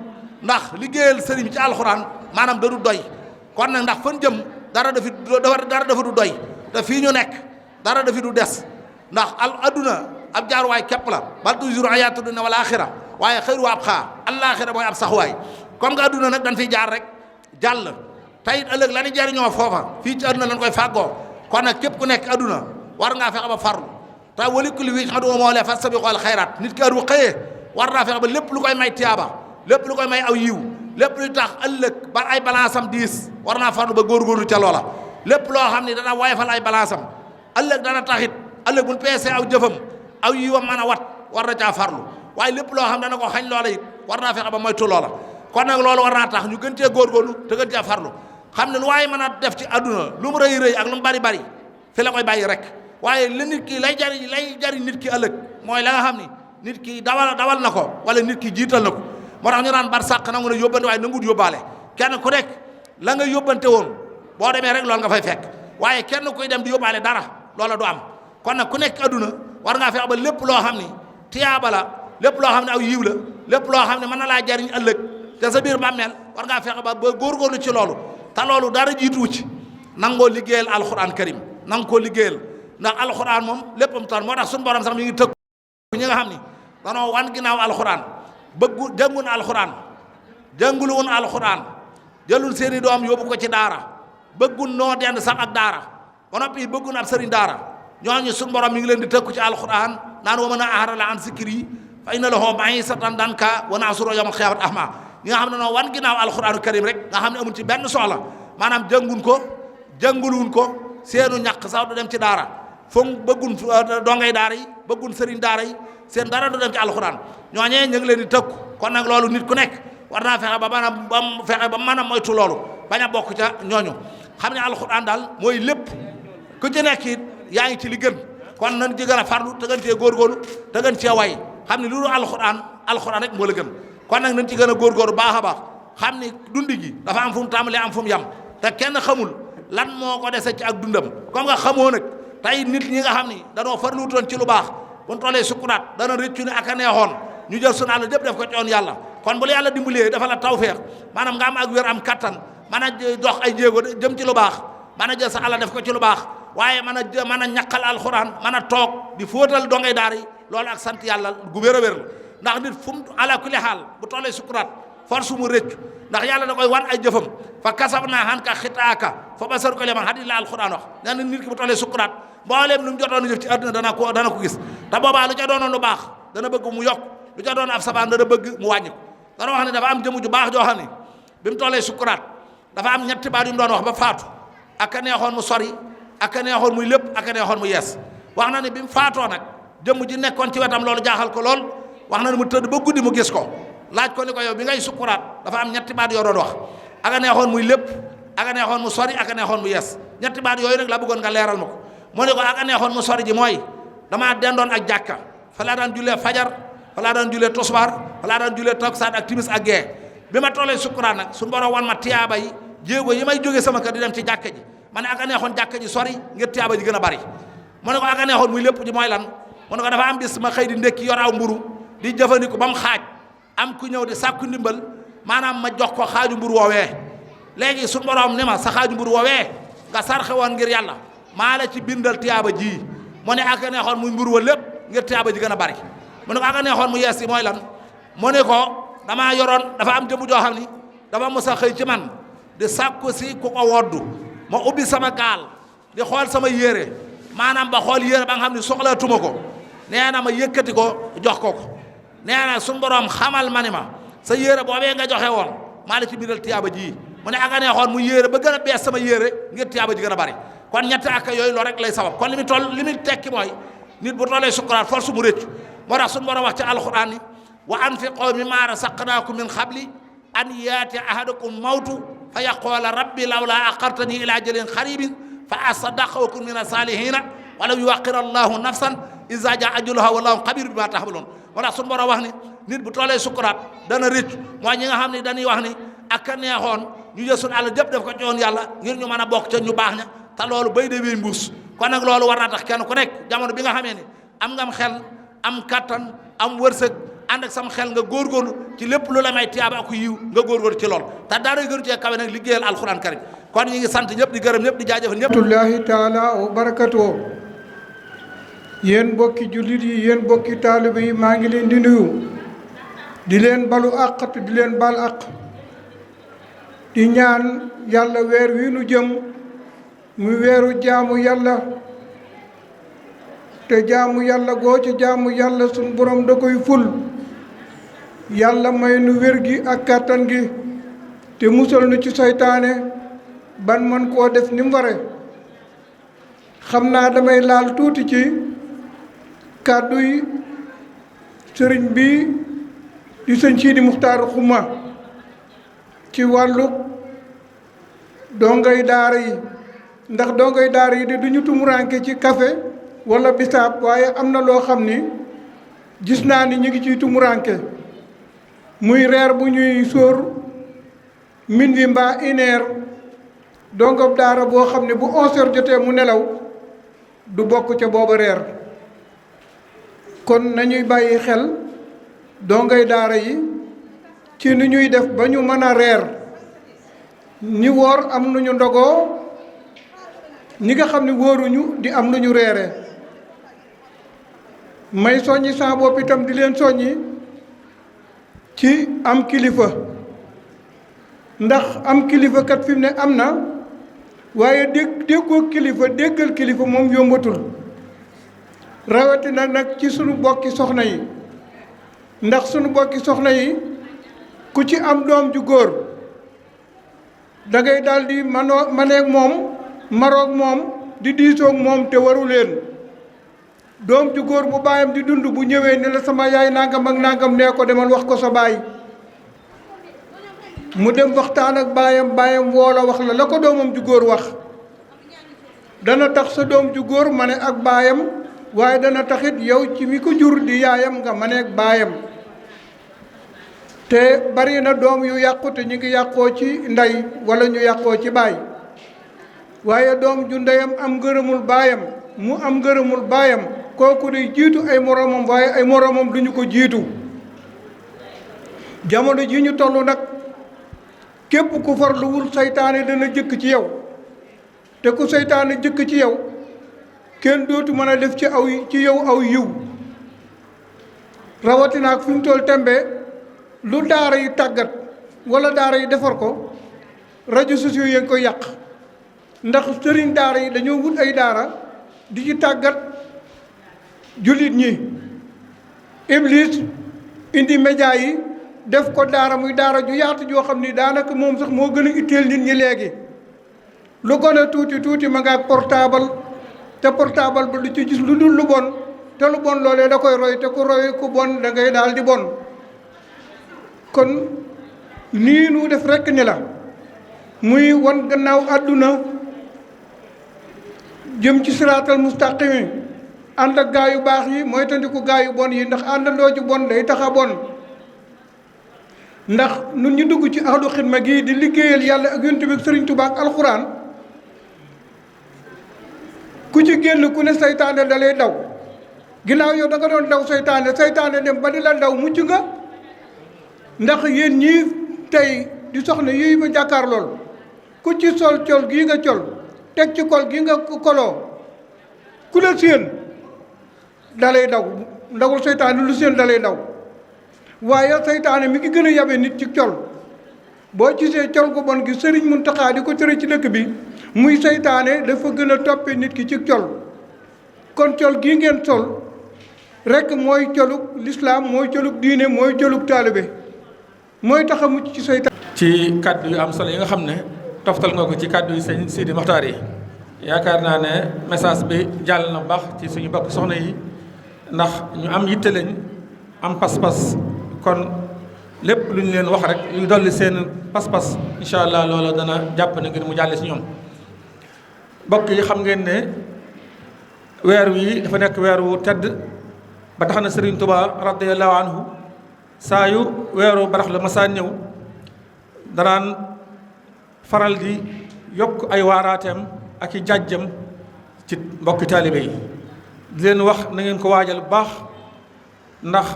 ndax liggéeyal sëriñ bi ci alxuraan maanaam da du doy kon nag ndax fan jëm dara dafa du doy te fii ñu nekk dara dafi du des ndax adduna ab jaaruwaay képp la bal toujours ayaatu dunya wal axira waaye xëyru ab xaa alaaxira mooy ab saxuwaay comme nga adduna nag dañ fiy jaar rek jàll tey ëllëg la ni jariñoo foofa fii ci adduna lañ koy fàggoo kon nag képp ku nekk adduna war ngaa fexe ba farlu te wali kulli wi xam moo lee fas sabiqul xayraat nit ki heure bu xëyee war naa fexe ba lépp lu koy may tiyaaba lépp lu koy may aw yiw lépp lu tax ëllëg ba ay balance am diis war naa farlu ba góorgóorlu ca loola lépp loo xam ni dana woyofal ay balance am ëllëg dana taxit ëllëg bu ñu peesee aw jëfam aw yiwam mën a wat war na caa farlu waaye lépp loo xam dana ko xañ loola it war naa fexe ba moytu loola kon nag loolu war naa tax ñu gën cee góorgóorlu te gën cee farlu xam ne lu waaye mën a def ci àdduna lu mu rëy rëy ak lu mu bari bari fi la koy bàyyi rek waaye la nit ki lay jariñ nit ki ëllëg mooy la nga xam ni nit ki dawal na ko wala nit ki jiital na ko moo tax ñu naan bar sàq nangu ne yóbbante waaye nangut yóbbaale kenn ku nekk la nga yóbbante woon boo demee rek loolu nga fay fekk waaye kenn kuy dem di yóbbaale dara loola du am kon nag ku nekk àdduna war ngaa fexe ba lépp loo xam ni tiyaaba la lépp loo xam ne aw yiw la lépp loo xam ne mën na laa jariñ ëllëg te sa biir bàmmeel war ngaa fexe ba góorgóorlu ci loolu te loolu dara jiituwu ci nangoo liggéeyal alxuraan karim nang koo liggéeyal ndax alxuraan moom léppam tan moo tax suñu borom sax mi ngi tëkk ñi nga xam ni danoo wan ginnaaw alxuraan jàngun alxuraan jàngulu woon alxuraan jëlul seeni doom yóbbu ko ci daara bëggun noo dend sax ak daara ba noppi bëggun ab sëriñ daara ñooñu suñu borom mi ngi leen di tëkku ci alxuraan naan wa man a'rada an zikri fa inna lahu ma'ishatan danka wa nahshuruhu yawmal qiyamati a'ma ñi nga xam ne noo wan ginnaaw alxuraanu karim rek nga xam ne amul ci benn soxla maanaam jàngun ko jànguluwun ko seenu ñàq sax du dem ci daara foog bëggun dongay daara yi bëggun sëriñ daara yi seen dara du dem ci alxuraan ñooñee ñu ngi leen di tëkku kon nag loolu nit ku nekk war naa fexe ba mën a moytu loolu bañ a bokk ca ñooñu xam ne alxuraan daal mooy lépp ku ci nekk it yaa ngi ci li gën kon nañ ci gën a farlu te gën cee góorgóorlu te gën cee way xam ne loolu alxuraan rek moo la gën kon nag nañ ci gën a góorgóorlu baax a baax xam ni dund gi dafa am fu mu tàmbalee am fu mu yam te kenn xamul lan moo ko dese ci ak dundam comme nga xamoo nag tey nit ñi nga xam ni danoo farluutoon ci lu baax bu ñu tollee sukkuraat dana rëccu ne ak a neexoon ñu jël sunu àll lépp def ko ci yoon yàlla kon bu la yàlla dimbalee dafa la tawfeex maanaam nga am ak wér am kattan mën a dox ay jéego jëm ci lu baax mën a jël sa àll def ko ci lu baax waaye mën a ñaqal alxuraan mën a toog di fóotal dongay daar yi loolu ak sant yàlla gu wér a wér la ndax nit fu mu ala kulli xaal bu tollee sukkuraat force mu rëccu ndax yàlla da koy wan ay jëfam fa kasabnaa anka xitaaka fa basaruka liman hadid la alxuraan wax nee na nit ki bu tollee sukkuraat mbooleem lu mu jotoon jëf ci àdduna dana ko gis te boobaa lu ca doonoon lu baax dana bëgg mu yokk lu ca doon ab sabaan dana bëgg mu wàññi ko dana wax ne dafa am jëmu ju baax joo xam ne bi mu tollee sukkuraat dafa am ñetti baat yu mu doon wax ba faatu ak a neexoon mu sori ak a neexoon muy lépp ak a neexoon mu yees wax na ne bi mu faatoo nag jëmm ji nekkoon ci wetam loolu jaaxal ko lool wax na ne mu tëdd ba guddi mu gis ko laaj ko ni ko yow bi ngay sukkuraat dafa am ñetti baat yoo doon wax ak a neexoon muy lépp ak a neexoon mu sori ak a neexoon mu yees ñetti baat yooyu nag la bëggoon nga leeral ma ko mu ne ko ak a neexoon mu sori ji mooy damaa dendoon ak jàkka fa laa daan jullee fajar fa laa daan jullee tosbaar fa laa daan jullee takkusaan ak timis ak gee bi ma tollee sukkuraat nag suñu borom wan ma tiyaaba yi jéego yi may jógee sama kër di dem ci jàkka ji ma ne ak a neexoon jàkka ji sori ngir tiyaaba ji gën a bari mu ne ko ak a neexoon muy lépp ji mooy lan mu ne ko dafa am bis ma xëy di ndekki yor aw mburu di jëfandiku ba mu xaaj am ku ñëw di sàkku ndimbal maanaam ma jox ko xaaju mburu woowee léegi suñu borom ne ma sa xaaju mburu woowee nga sarxe woon ngir yàlla maa la ci bindal tiyaaba ji mu ne ak a neexoon muy mburu wa lépp ngir tiyaaba ji gën a bari mu ne ko ak a neexoon mu yees yi mooy lan mu ne ko damaa yoroon dafa am jëmu joo xam ni dafa mos a xëy ci man di sàkku si ku ko woddu ma ubbi sama gaal di xool sama yére maanaam ba xool yére ba nga xam ne soxlaatuma ko nee na ma yëkkati ko jox ko nee na suñu borom xamal ma ni ma sa yére boobee nga joxe woon maa la ci bindal tiyaaba ji mu ne ak a neexoon mu yére ba gën a bees sama yére ngir tiyaaba ji gën a bari kon ñetti ak yooyu loolu rek lay sabab kon li muy tekki mooy nit bu tollee sukkuraat force mu rëccu moo tax suñu borom wax ci alxuraan ni wa anfiqoo mimmaa razaqnaakum min qabli an yaati ahadakum mawtu fa yaqoola rabbi lawlaa axartani ilaa ajalin qariibin fa asaddaqa wa kun mina saalihiina walaw yuaxxira allahu nafsan izaa jaa ajaluhaa wallaahu xabiirun bimaa ta'maluun moo tax suñu borom wax ni nit bu tollee sukkuraat dana rëccu mooy ñi nga xam ne dañuy wax ni ak a neexoon ñu jël suñu àll jëpp def ko ci yoon yàlla ngir ñu mën a bokk ca ñu baax ña te loolu bay de wéy mbuus kon nag loolu war naa tax kenn ku nekk jamono bi nga xamee ni am ngam xel am kattan am wërsëg ànd ak sam xel nga góorgóorlu ci lépp lu la may tiyaaba ak yiw nga góorgóorlu ci lool te dara gënu cee kawe nag liggéeyal alxuraan karim kon ñi ngi sant ñëpp di gërëm ñëpp di jaajëfal ñëpp tullahi taala wa barakatuh yéen bokki jullit yi yéen bokki taalibe yi maa ngi leen di nuyu di leen balu àq te di leen bal àq di ñaan yàlla weer wi nu jëm muy weeru jaamu yàlla te jaamu yàlla goo ci jaamu yàlla suñ borom da koy ful yàlla may nu wér gi ak kàttan gi te musal nu ci seytaane ban man koo def ni mu ware xam naa damay laal tuuti ci kàddu yi sëriñ bi di sëñ Sidi Muxtaar Xuma ci wàllu dongay daara yi ndax dongay daara yi de duñu tumuranke ci café wala bisaab waaye am na loo xam ni gis naa ni ñu ngi ciy tumuranke muy reer bu ñuy sóor minuit mbaa 1 heure dongob daara boo xam ne bu 11 heures jotee mu nelaw du bokk ca booba reer kon nañuy bàyyi xel dongay daara yi ci ni ñuy def ba ñu mën a reer ñi woor am nu ñu ndogoo ñi nga xam ne wóoruñu di am lu ñu reere may soññi sa bopp itam di leen soññi ci am kilifa ndax am kilifa kat fi mu ne am na waaye déggoo kilifa déggal kilifa moom yombatul rawatina nag ci sunu bokki soxna yi ndax sunu bokki soxna yi ku ci am doom ju góor da ngay daal di maneeg moom maroog moom di diisoog moom te waru leen doom ju góor bu baayam di dund bu ñëwee ne la sama yaay nangam ak nangam nee ko demal wax ko sa baay mu dem waxtaan ak baayam woola wax la ko doomam ju góor wax dana tax sa doom ju góor ma ne ak baayam waaye dana taxit yow ci mi ko jur di yaayam nga ma ne ak baayam te bari na doom yu yàqu te ñu ngi yàqoo ci ndey wala ñu yàqoo ci baay waaye doom ju ndeyam am ngërëmul baayam mu am ngërëmul baayam kooku day jiitu ay moromam waaye ay moromam duñu ko jiitu jamono ji ñu toll nag képp ku farluwul seytaane dana jëkk ci yow te ku seytaane jëkk ci yow kenn dootu mën a def ci yow aw yiw rawatina ak fi mu toll tembe lu daara yi tàggat wala daara yi defar ko réseaux sociaux yi ngi koy yàq ndax sëriñ daara yi dañoo wut ay daara di ci tàggat jullit ñi Iblis indi média yi def ko daara muy daara ju yaatu joo xam ni daanaka moom sax moo gën a itteel nit ñi léegi lu gën a tuuti ma nga ak portable te portable ba du ci gis lu dul lu bon te lu bon loolee da koy roy te ku roy ku bon da ngay daal di bon kon nii nu def rekk ni la muy wan gannaaw àdduna jëm ci siraatal mustaqimi ànd ak gaa yu baax yi mooy tandiku gaa yu bon yi ndax àndandoo ci bon day tax a bon ndax nun ñu dugg ci ahlu xidma gi di liggéeyal yàlla ak yonent bi ak Sëriñ Tuubaa ak alxuraan ku ci génn ku ne seytaane da lay daw ginnaaw yow da nga doon daw seytaane dem ba di la daw mucc nga ndax yéen ñii tey di soxna yii ba jàkkaar lool ku ci sol col gii nga col teg ci kol gii nga koloo ku la séen da lay daw ndawul seytaane lu séen da lay daw waaye seytaane mi ngi gën a yabe nit ci col boo gisee col gu bon gi Sëriñ Muntaxa di ko tere ci dëkk bi muy seytaane dafa gën a toppe nit ki ci col kon col gii ngeen sol rekk mooy colug lislaam mooy colug diine mooy colug taalibe mooy tax a mucc ci seytaane. ci kàddu yu am solo yi nga xam ne toftal nga ko ci kàddu yi sëñ Sidi Moxtaar yi yaakaar naa ne message bi jàll na bu baax ci suñu bokk soxna yi ndax ñu am yitte lañ am pas-pas kon lépp lu ñu leen wax rek lu dolli seen pas-pas incha allah loola dana jàpp ne ngir mu jàlle si ñoom bokk yi xam ngeen ne weer wi dafa nekk weer wu tedd ba tax na Sëriñ Tuubaa radiyallahu anhu saa yu weeru barax la masaan ñëw danaan faral di yokk ay waaraateem ak i jàjjam ci mbokki taalibe yi di leen wax na ngeen ko waajal bu baax ndax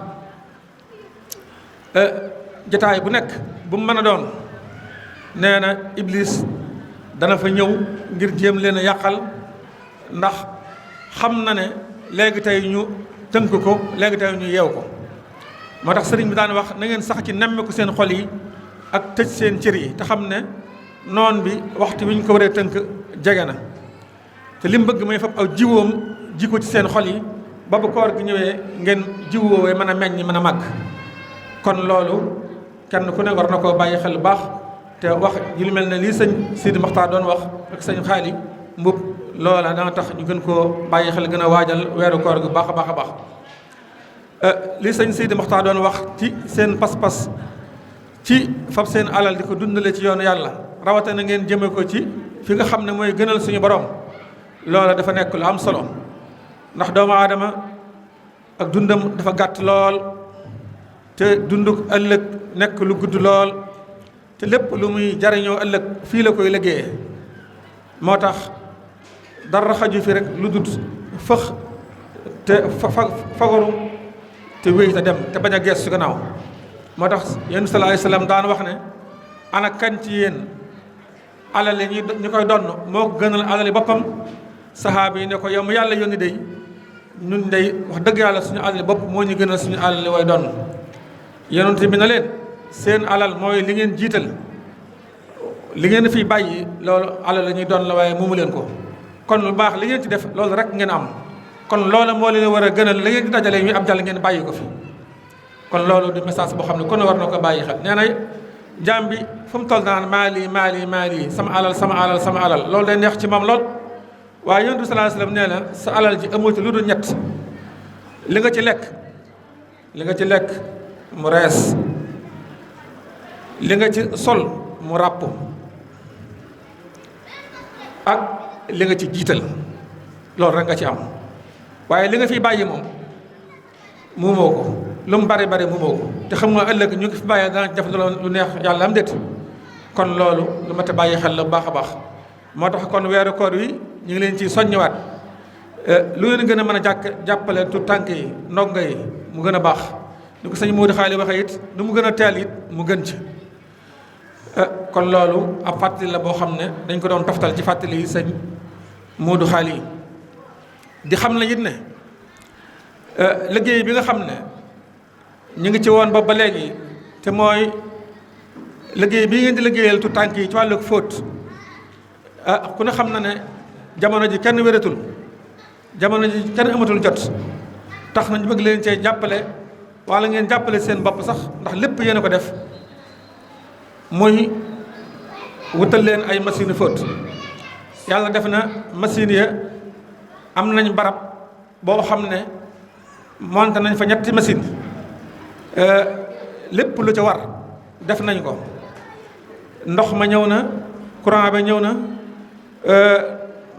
jataay bu nekk bu mu mën a doon nee na Iblis dana fa ñëw ngir jéem leen a yàqal ndax xam na ne léegi tey ñu tënk ko léegi tey ñu yeew ko moo tax sëriñ bi daan wax na ngeen sax ci nemmeeku seen xol yi ak tëj seen cër yi te xam ne noon bi waxtu wi ñu ko waree tënk jege na te li mu bëgg mooy fab aw jiwoom ji ko ci seen xol yi ba bu koor gi ñëwee ngeen jiw woowee mën a meññ mën a màgg. kon loolu kenn ku ne war na koo bàyyi xel bu baax te wax ji lu mel ne lii sëñ Sidi Maxtaar doon wax ak sëñ Xaali Mbub loola dana tax ñu gën koo bàyyi xel gën a waajal weeru koor gi baax a baax a baax. lii sëñ Sidi Maxtaar doon wax ci seen pas-pas ci fab seen alal di ko dundale ci yoonu yàlla rawatina ngeen jëme ko ci fi nga xam ne mooy gënal suñu borom loola dafa nekk lu am solo ndax doomu aadama ak dundam dafa gàtt lool te dunduk ëllëg nekk lu gudd lool te lépp lu muy jariñoo ëllëg fii la koy liggéeyee moo tax dara xaju fi rek lu dut fëx te fagaru te wéy te dem te bañ a gees su gannaaw moo tax yéen sallallahu alayhi wasallam daan wax ne ana kan ci yéen alal yi ñu koy donn moo ko gënal alal yi boppam saxaaba yi ne ko yow mu yàlla yónni day ñun day wax dëgg yàlla suñu alal yi bopp moo ñu gënal suñu alal yi way donn yonent bi na leen seen alal mooy li ngeen jiital li ngeen fi bàyyi loolu alal la ñuy doon la waaye moomu leen ko kon lu baax li ngeen ci def loolu rek ngeen am kon loola moo leen war a gënal la ngeen di dajale ñu am jàll ngeen bàyyi ko fi kon loolu di message boo xam ne kon war na ko bàyyi xel nee na jaam bi fu mu toll naan maali sama alal loolu day neex ci moom lool waaye yonent bi sallallahu alayhi wasallam nee na sa alal ji amoo ci lu dul ñett li nga ci lekk mu rees li nga ci sol mu ràpp ak li nga ci jiital loolu rek nga ci am waaye li nga fiy bàyyi moom muumoo ko lu mu bari muumoo ko te xam nga ëllëg ñu ngi fi bàyyi dana def lu neex yàlla am déet kon loolu lu mat a bàyyi xel la bu baax a baax moo tax kon weeru koor wi ñu ngi leen ci soññiwaat lu leen gën a mën a jàppale tu tànk yi ndongo yi mu gën a baax ni ko sëñ Modou Xaali waxee it nu mu gën a teel it mu gën ci kon loolu ab fàttali la boo xam ne dañ ko doon toftal ci fàttali yi sëñ Modou Xaali yi di xam ne it ne liggéey bi nga xam ne ñu ngi ci woon ba léegi te mooy liggéey bii ngeen di liggéeyal tu tànk yi ci wàllu fóot ku ne xam na ne jamono ji kenn wératul jamono ji kenn amatul jot tax nañu bëgg leen cee jàppale wala ngeen jàppale seen bopp sax ndax lépp yéen a ko def muy wutal leen ay machine fóot yàlla def na machine ya am nañ barab boo xam ne monté nañ fa ñetti machine lépp lu ca war def nañ ko ndox ma ñëw na courant ba ñëw na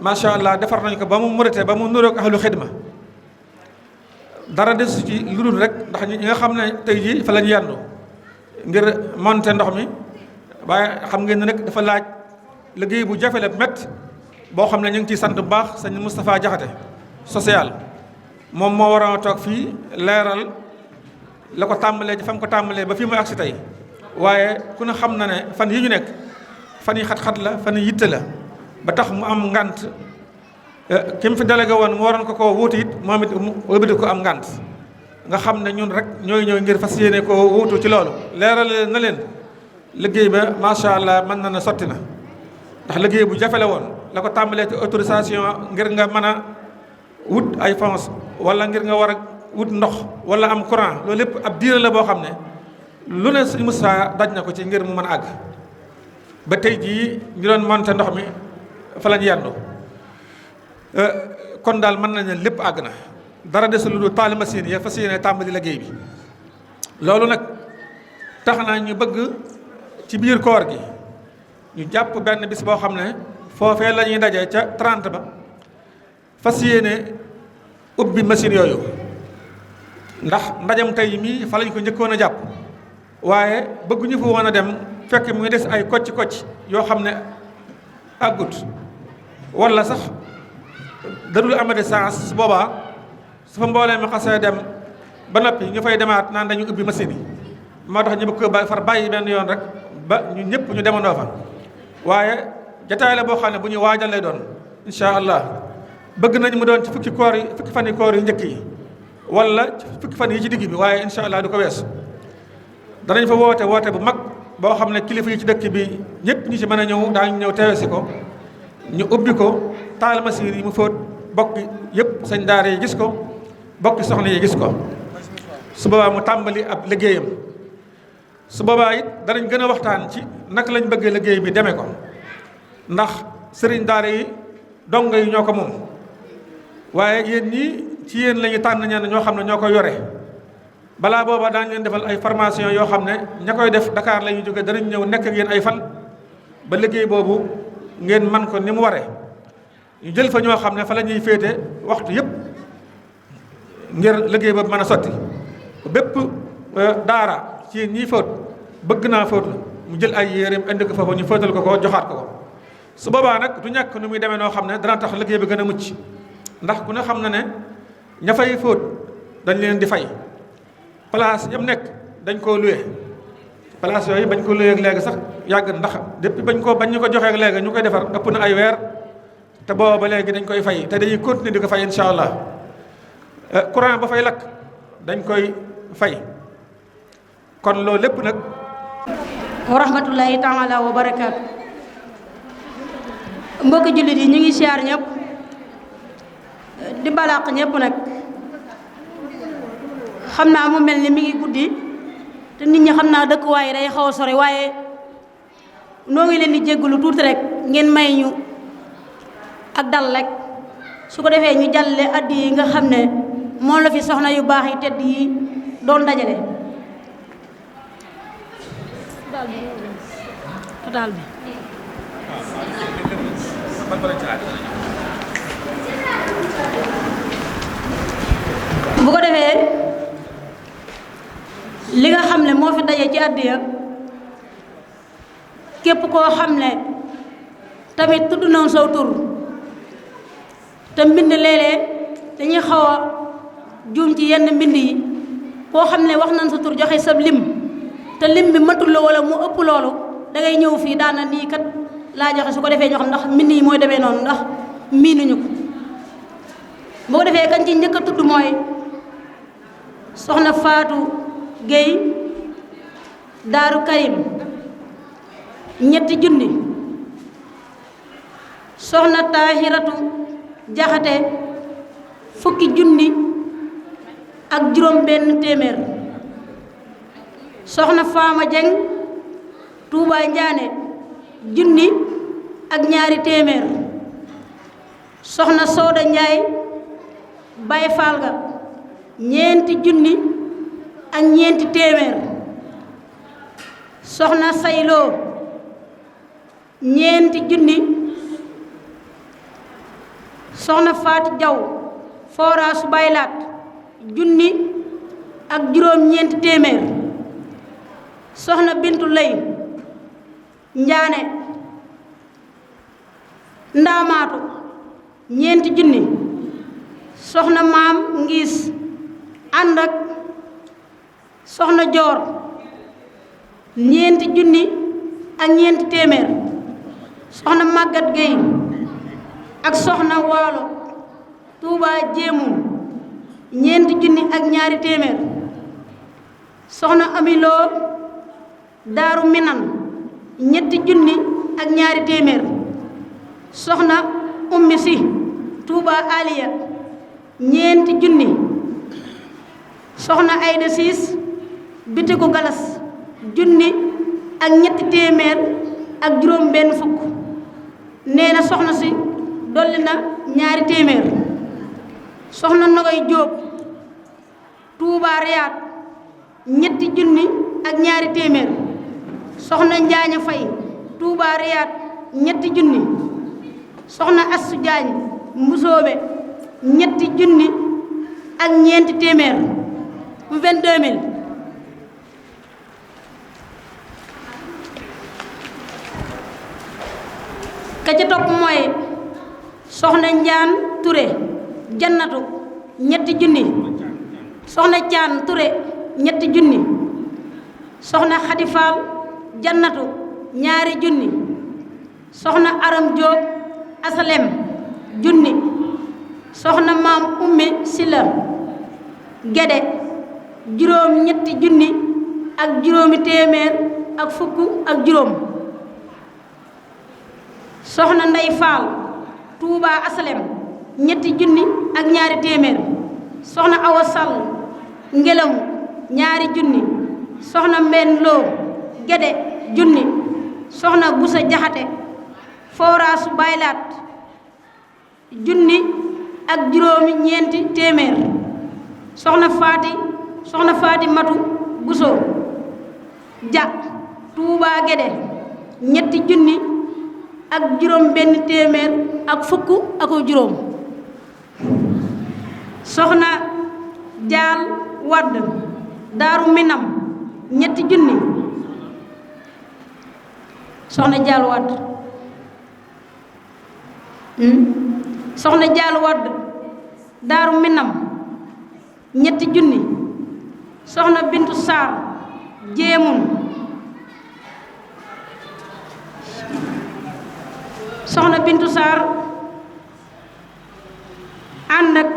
macha allah defar nañ ko ba mu murite ba mu nuroog ahlu xidma dara desu ci lu dul rek ndax ñi nga xam ne tey jii fa la ñu yendu ngir monter ndox mi waaye xam ngeen ne nag dafa laaj liggéey bu jafe la métti boo xam ne ñu ngi ciy sant bu baax sëñ Moustapha Jaxate social moom moo waroon a toog fii leeral la ko tàmbalee ci fa mu ko tàmbalee ba fii mu agsi tey waaye ku ne xam na ne fan yi ñu nekk fan yi xat-xat la fan yi yitte la ba tax mu am ngant ki mu fi délégué woon mu waroon ko koo wuutu it moom it mu wëlbati ko am ngant nga xam ne ñun rek ñooy ñëw ngir fas yéene koo wuutu ci loolu leeral na leen liggéey ba macha allah mën na ne sotti na ndax liggéey bu jafe la woon la ko tàmbalee ci autorisation ngir nga mën a wut ay fonds wala ngir nga war a wut ndox wala am courant loolu lépp ab diire la boo xam ne lu ne suñu Moussa daj na ko ci ngir mu mën a àgg ba tey jii ñu doon monter ndox mi fa lañ yendu kon daal mën nañ ne lépp àgg na dara desul lu dul taali machine ya fas yéene tàmbali liggéey bi loolu nag tax na ñu bëgg ci biir koor gi ñu jàpp benn bis boo xam ne foofee la ñuy daje ca 30 ba fas yéene ubbi machine yooyu ndax ndajam tey mii fa lañ ko njëkkoon a jàpp waaye bëgguñu fa woon a dem fekk mu ngi des ay kocc yoo xam ne àggut wala sax dadul amade sens su boobaa su fa mboolee mi xasee dem ba noppi ñu fay demaat naan dañu ubbi machine yi moo tax ñu bëgg ko far bàyyi benn yoon rek ba ñu ñëpp ñu demandoo fa waaye jataay la boo xam ne bu ñu waajal lay doon incha allah bëgg nañ mu doon ci fukki fan yi koor yu njëkk yi wala ci fukki fan yi ci digg bi waaye incha allah du ko weesu danañ fa woote bu mag boo xam ne kilifa yi ci dëkk bi ñëpp ñu ci mën a ñëw daañu ñëw teewe si ko ñu ubbi ko taal masiir yi mu fóot bokki yëpp sëñ daara yi gis ko bokki soxna yi gis ko su boobaa mu tàmbali ab liggéeyam su boobaa it danañ gën a waxtaan ci naka lañ bëggee liggéey bi demee ko ndax sëriñ daara yi dongo yi ñoo ko moom waaye yéen ñii ci yéen la ñu tànn ñenn ñoo xam ne ñoo koy yore balaa booba daañu leen defal ay formation yoo xam ne ña koy def Dakar la ñuy jóge danañ ñëw nekk ak yéen ay fan ba liggéey boobu ngeen man ko ni mu waree ñu jël fa ñoo xam ne fa la ñuy féete waxtu yëpp ngir liggéey boobu mën a sotti bépp daara ci ñiy fóot bëgg naa fóot la mu jël ay yéreem indi ko foofu ñu fóotal ko ko joxaat ko ko su boobaa nag du ñàkk nu muy demee noo xam ne dana tax liggéey bi gën a mucc ndax ku ne xam na ne ña fay fóot dañ leen di fay place yam nekk dañ koo luye place yooyu bañ ko luye ak léegi sax yàgg ndax depuis bañ ñu ko joxee ak léegi ñu koy defar ëpp na ay weer te booba ba léegi dañ koy fay te dañuy continuer di ko fay incha allah courant ba fay lakk dañ koy fay kon loolu lépp nag wa rahmatullahi taala wa barakaatu mbokki jullit yi ñu ngi siyaar ñëpp di balaax ñëpp nag xam naa mu mel ni mi ngi guddi te nit ñi xam naa dëkkuwaay day xaw a sori waaye noo ngi leen di jéggalu tuuti rek ngeen may ñu ak dal rek su ko defee ñu jàlle addi yi nga xam ne moom la fi soxna yu baax yi tedd yi doon dajale daal bi bu ko defee li nga xam ne moo fi daje ci àddiya képp koo xam ne tamit tudd nañ saw tur te mbind léeg-léeg dañuy xaw a juum ci yenn mbind yi koo xam ne wax nañ sa tur joxe sab lim te lim bi matul la wala mu ëpp loolu da ngay ñëw fii daana nii kat laa joxe su ko defee ñoo xam ndax mbind yi mooy demee noonu ndax miinuñu ko boo ko defee kañ ci njëkk a tudd mooy soxna Faatu Géy Daaru Karim 3 junni soxna Tahiratu Jaxate 10 junni ak juróom benn téeméer soxna Faama Jeng Tuuba Njaane 1 junni ak 2 téeméer soxna Sooda Njaay Baay Faal ga 4 junni ak 4 téeméer soxna Sayloo 4 junni soxna Faati Jaw Foora su Baylaat 1 junni ak juróom 4 téeméer soxna Bintu Lay Njaane Ndaamaatu 4 junni soxna Maam Ngiis ànd ak soxna Joor 4 junni ak 4 téeméer soxna Màggat Géy ak soxna Waalo Tuuba Jéemun 4 junni ak 2 téeméer soxna Amiloo Daaru Minan 3 junni ak 2 téeméer soxna Ummi Si Tuuba Aliya 4 junni soxna Ayda Siis Bitiku Galas 1 junni ak 3 téeméer ak juróom benn fukk nee na soxna si dolli na 2 téeméer soxna Nogoy Jóob Tuuba Riyaat 3 junni ak 2 téeméer soxna Njaaña Fay Tuuba Riyaat 3 junni soxna Assu Jaañ Mbusoobe 3 junni ak 4 téeméer 22 000 ka ca topp mooy soxna Njaan Ture Jannatu 3 junni soxna Caan Ture 3 junni soxna Xadi Faal Jannatu 2 junni soxna Aram Jóob Asalem 1 junni soxna Maam Ummi Silla Gede 3 junni ak juróomi téeméer ak fukk ak juróom soxna Ndey Faal Touba Asalem ñetti junni ak ñaari téeméer soxna Awa Sall Ngelamu ñaari junni soxna Mbenn Lo Gede junni soxna Busa Jaxate Foraasu Baylaat junni ak juróomi ñeenti téeméer soxna Faati Matu Buso Ja Touba Gede ñetti junni ak juróom benn téeméer ak fukk ak juróom soxna Jaal Wadd Daaru Minam ñetti junni soxna Jaal Wadd soxna Jaal Wadd Daaru Minam ñetti junni soxna Bintu Saar Jéemun soxna Bintu Saar ànd ak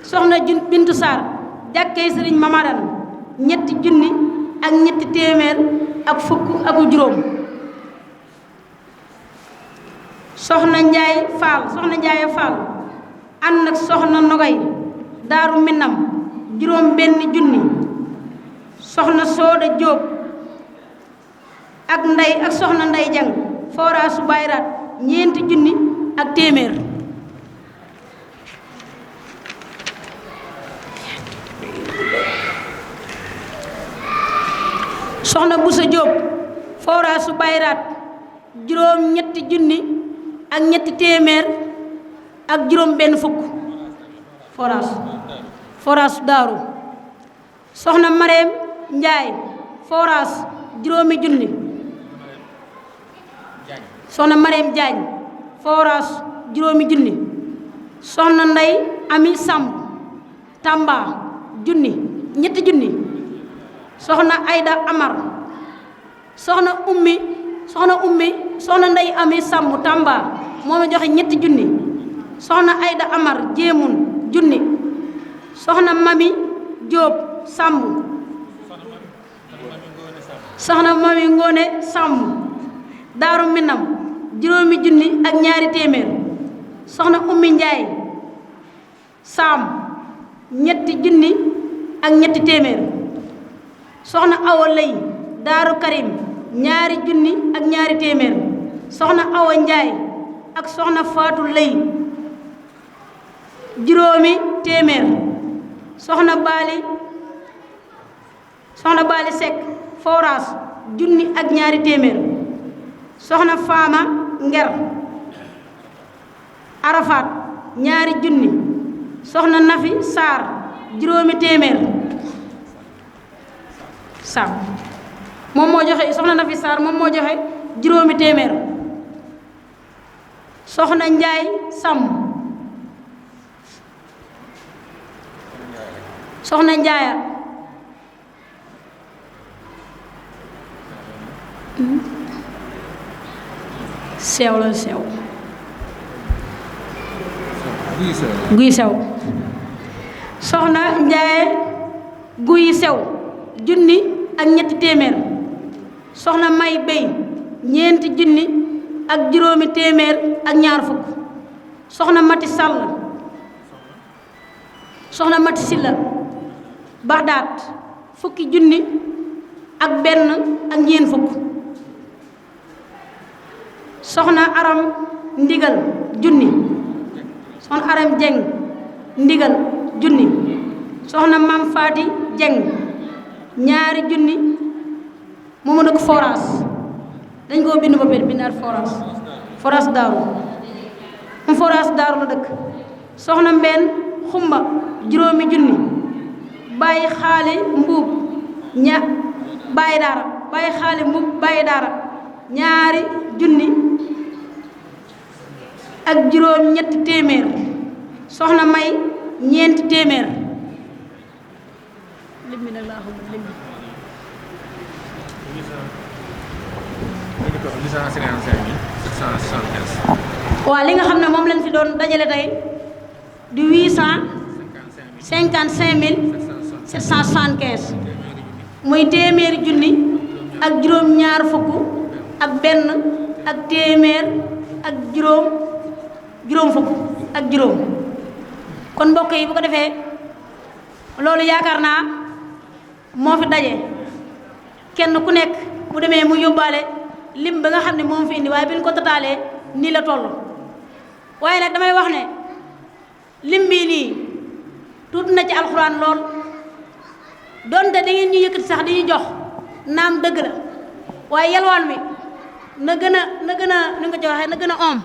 soxna Bintu Saar jàkkee sëriñ Mamadan ñetti junni ak ñetti téeméer ak fukk ak juróom soxna Njaay Faal ànd ak soxna Nogay Daaru Minam juróom benn junni soxna Sooda Jóob ak soxna Ndey Jang Foraasu Bayraat ñeenti junni ak téeméer soxna Busa Jóob Foraasu Bayraat juróom ñetti junni ak ñetti téeméer ak juróom benn fukk foraasu daaru soxna Mareem Njaay Foraas juróomi junni soxna Mareem Jaañ Foraas juróomi junni soxna Ndey Ami Samb Tamba junni ñetti junni soxna Ayda Amar soxna Ndey Ami Samb Tamba moo ma joxe ñetti junni soxna Ayda Amar Jéemun junni soxna Mami Jóob Samb soxna Mami Ngoone Samb Daaru Minam juróomi junni ak ñaari téeméer soxna Ummi Njaay Saam ñetti junni ak ñetti téeméer soxna Awa Lay Daaru Karim ñaari junni ak ñaari téeméer soxna Awa Njaay ak soxna Faatu Lay juróomi téeméer soxna Baali Sekk Foraas junni ak ñaari téeméer soxna Faama Nger Arafat ñaari junni soxna Nafi Saar juróomi téeméer Saam moom moo joxe soxna Nafi Saar moom moo joxe juróomi téeméer soxna Njaay Samb soxna Njaaya sew guy sew soxna Njaaye guy sew junni ak ñetti téeméer soxna May Bey ñeenti junni ak juróomi téeméer ak ñaar fukk soxna Mati Sall soxna Mati Silla Baxdaat fukki junni ak benn ak ñeent fukk soxna Aram Ndigal junni soxna Aram Jeng Ndigal junni soxna Mam Faati Jeng ñaari junni moomu dëkk Foras dañ koo bind ba pare bindaat Foras Daaru moom Foras Daaru la dëkk soxna Mbenn Xumba juróomi junni bàyyi xaali mbuub bàyyi xaali mbuub bàyyi daara ñaari junni ak juróom ñetti téeméer soxna May ñeenti téeméer lim bi nag laa xamul lim bi 855 waaw li nga xam ne moom lañ fi doon dajale tey di 855 muy téeméeri junni ak juróom ñaar fukk ak benn ak téeméer ak juróom juróom fukk ak juróom. kon mbokk yi bu ko defee loolu yaakaar naa moo fi daje kenn ku nekk bu demee mu yóbbaale lim ba nga xam ne moom fi indi waaye bi ñu ko totaalee nii la toll. waaye nag damay wax ne lim bii nii tuuti na ci alxuraan lool donte da ngeen ñu yëkkati sax di ñu jox naam dëgg la waaye yalwaan wi na gën a ni nga ko ci waxee na gën a oom.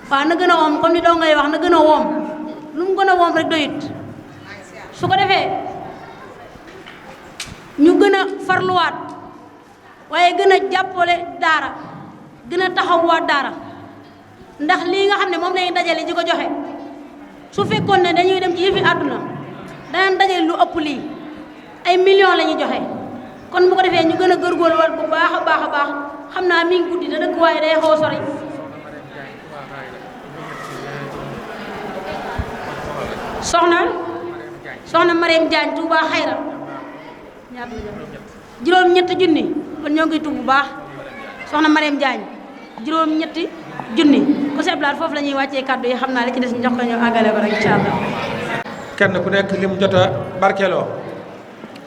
waaw na gën a woom comme ni doo ngay wax na gën a woom lu mu gën a woom rek doyut su ko defee ñu gën a farluwaat waaye gën a jàppale daara gën a taxawwaat daara ndax lii nga xam ne moom lañuy dajale di ko joxe su fekkoon ne dañuy dem ci yëfi àdduna danañ dajale lu ëpp lii ay millions la ñuy joxe kon bu ko defee ñu gën a góorgóorluwaat bu baax a baax a baax xam naa mi ngi guddi da dëkk waaye day xaw a sori. soxna Mariam Diagne Touba Xayra ñaata juróom-ñetti junni kon ñoo ngi tuub bu baax soxna Mariam Diagne juróom-ñetti junni ko seblaat foofu la ñuy wàccee kàddu yi xam naa li ci des ñu jox ko ñu àggale ko rek incha allah. kenn ku nekk lim jot a barkeeloo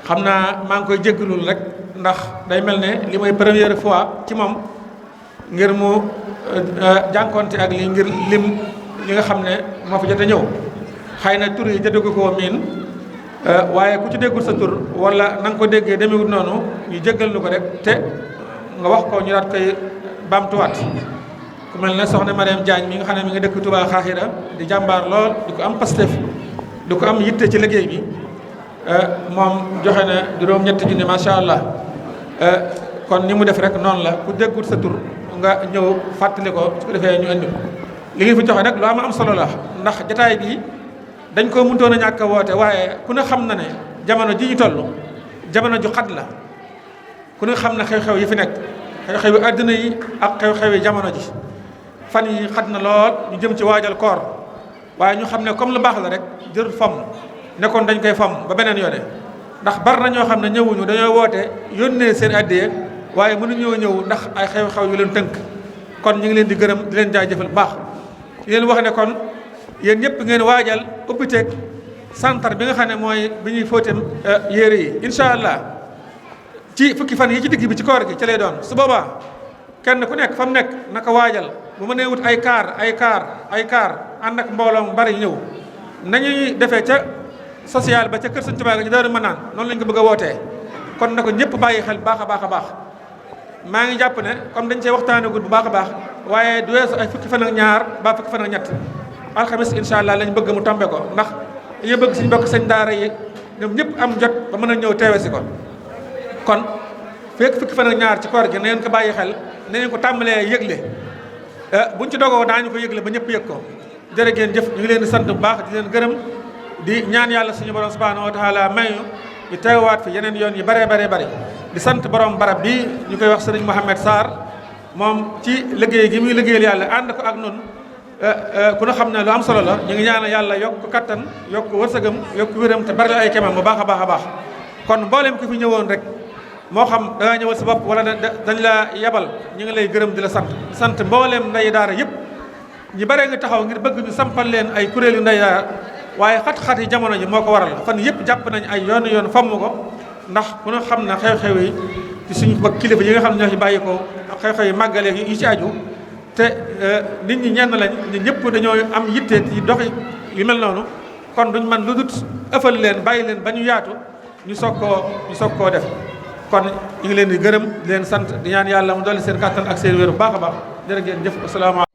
xam naa maa ngi koy jéggalul rek ndax day mel ne li mooy première fois ci moom ngir mu jànkonte ak li ngir lim li nga xam ne moo fi jot a ñëw. xëy na tur yi jëndu ko miin waaye ku ci déggul sa tur wala na nga ko déggee demewut noonu ñu jéggal nu ko rek te nga wax ko ñu daat koy baamtuwaat ku mel ne soxna Mariam Diagne mi nga xam ne mi ngi dëkk Touba Xaaxira di jàmbaar lool di ko am pastef di ko am yitte ci liggéey bi moom joxe na juróom-ñetti junni macha allah kon ni mu def rek noonu la ku déggul sa tur nga ñëw fàttali ko su ko defee ñu indi ko li nga fi joxe nag lu am solo la ndax jataay bi dañ ko mënutoon a ñàkk a woote waaye ku ne xam na ne jamono ji ñu toll jamono ju xat la ku ne xam na xew-xew yi fi nekk xew-xewi àddina yi ak xew-xewi jamono ji fan yi xat na lool ñu jëm ci waajal koor waaye ñu xam ne comme lu baax la rek jërul fomm nekkoon dañ koy fomm ba beneen yoone ndax bari na ñoo xam ne ñëwuñu dañoo woote yónnee seen addiya waaye mënuñoo ñëw ndax ay xew-xew yu leen tënk kon ñu ngi leen di gërëm di leen jaajëfal bu baax di leen wax ne kon yéen ñëpp ngeen waajal ubbiteeg santar bi nga xam ne mooy bi ñuy fóote yére yi incha allah ci fukki fan yi ci digg bi ci koor gi ci lay doon su boobaa kenn ku nekk fa mu nekk naka waajal bu ma nee wut ay kaar ànd ak mbooloo mu bari ñëw nañuy defee ca social ba ca kër Sëñ Tuubaa ga ñu Daaru Manaan noonu lañ ko bëgg a wootee kon na ko ñëpp bàyyi xel baax a baax maa ngi jàpp ne comme dañ cee waxtaanagul bu baax a baax waaye du weesu ay fukki fan ak ñaar ba fukki fan ak ñett alxames incha allah lañ bëgg mu tombe ko ndax dañoo bëgg suñu bokk sëñ daara yi ñoom ñëpp am jot ba mën a ñëw teewe si ko kon fekk fukki fan ak ñaar ci koor gi na ngeen ko bàyyi xel na ngeen ko tàmbalee yëgle buñ ci dogoo daañu ko yëgle ba ñëpp yëg ko jërë ngeen jëf ñu ngi leen di sant bu baax di leen gërëm di ñaan yàlla suñu borom subhanahu wa taala mayu ñu teewaat fi yeneen yoon yi baree di sant borom barab bi ñu koy wax sëriñ Mouhamed Sarr moom ci liggéey gi muy liggéeyal yàlla ànd ko ak nun ku na xam ne lu am solo la ñu ngi ñaanal yàlla yokk kattan yokk wërsëgam yokk wéram te bari la ay kemam bu baax a baax kon mboolem ku fi ñëwoon rek moo xam da ngaa ñëwal sa bopp wala dañ la yebal ñu ngi lay gërëm di la sant mboolem nday daara yëpp ñi bare nga taxaw ngir bëgg ñu sampal leen ay kuréelu nday daara waaye xat-xat yi jamono ji moo ko waral fan yëpp jàpp nañ ay yoon fomm ko ndax ku na xam ne xew-xew yi ci suñu bokk kilifa yi nga xam ne ñoo ci bàyyi ko xew-xew yi màggale yi ci aju te nit ñi ñenn lañ ñi ñëpp dañoo am yitte ci doxi yu mel noonu kon duñ man lu dut ëffal leen bàyyi leen ba ñu yaatu ñu soog koo def kon ñu ngi leen di gërëm di leen sant di ñaan yàlla mu dolli seen kàttan ak seen wér bu baax a baax jërë ngeen jëf asalaamaaleykum